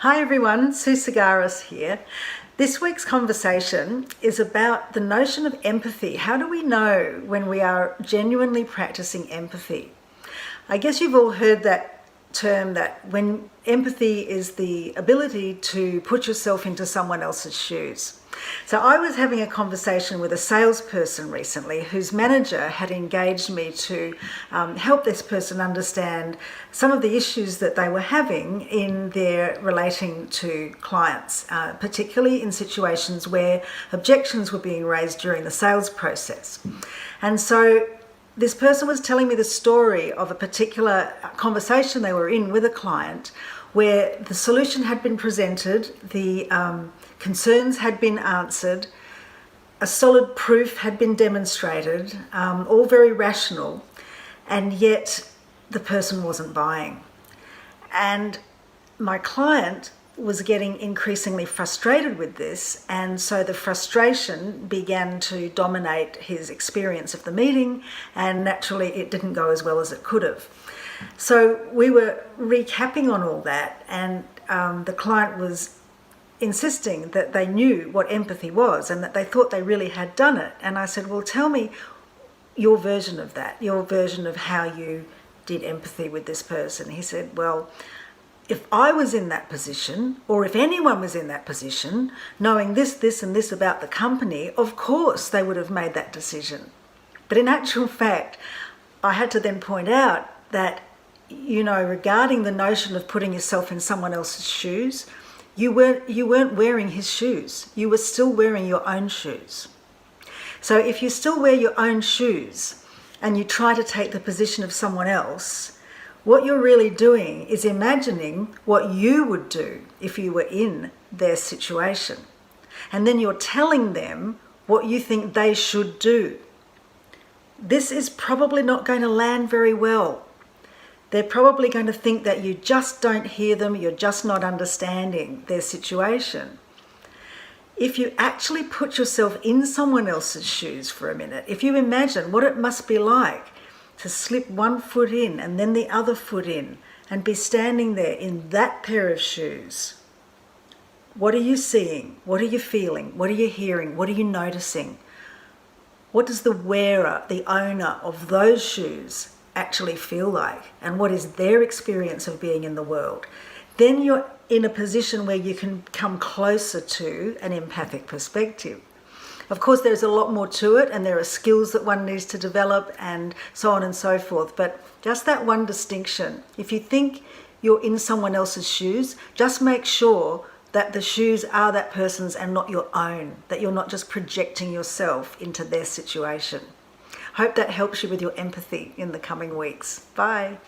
Hi everyone, Sue Sagaris here. This week's conversation is about the notion of empathy. How do we know when we are genuinely practicing empathy? I guess you've all heard that term, that when empathy is the ability to put yourself into someone else's shoes. So I was having a conversation with a salesperson recently whose manager had engaged me to help this person understand some of the issues that they were having in their relating to clients, particularly in situations where objections were being raised during the sales process. And so this person was telling me the story of a particular conversation they were in with a client where the solution had been presented, the concerns had been answered, a solid proof had been demonstrated, all very rational, and yet the person wasn't buying. And my client was getting increasingly frustrated with this, and so the frustration began to dominate his experience of the meeting, and naturally it didn't go as well as it could have. So we were recapping on all that, and the client was insisting that they knew what empathy was and that they thought they really had done it. And I said, well, tell me your version of that, your version of how you did empathy with this person. He said, well, if I was in that position, or if anyone was in that position, knowing this and this about the company, of course they would have made that decision. But in actual fact, I had to then point out that, regarding the notion of putting yourself in someone else's shoes, you weren't wearing his shoes. You were still wearing your own shoes. So if you still wear your own shoes and you try to take the position of someone else, what you're really doing is imagining what you would do if you were in their situation. And then you're telling them what you think they should do. This is probably not going to land very well. They're probably going to think that you just don't hear them, you're just not understanding their situation. If you actually put yourself in someone else's shoes for a minute, if you imagine what it must be like to slip one foot in and then the other foot in and be standing there in that pair of shoes, what are you seeing? What are you feeling? What are you hearing? What are you noticing? What does the wearer, the owner of those shoes actually feel like, and what is their experience of being in the world? Then you're in a position where you can come closer to an empathic perspective. Of course, there's a lot more to it, and there are skills that one needs to develop and so on and so forth, but just that one distinction. If you think you're in someone else's shoes, just make sure that the shoes are that person's and not your own, that you're not just projecting yourself into their situation. Hope that helps you with your empathy in the coming weeks. Bye.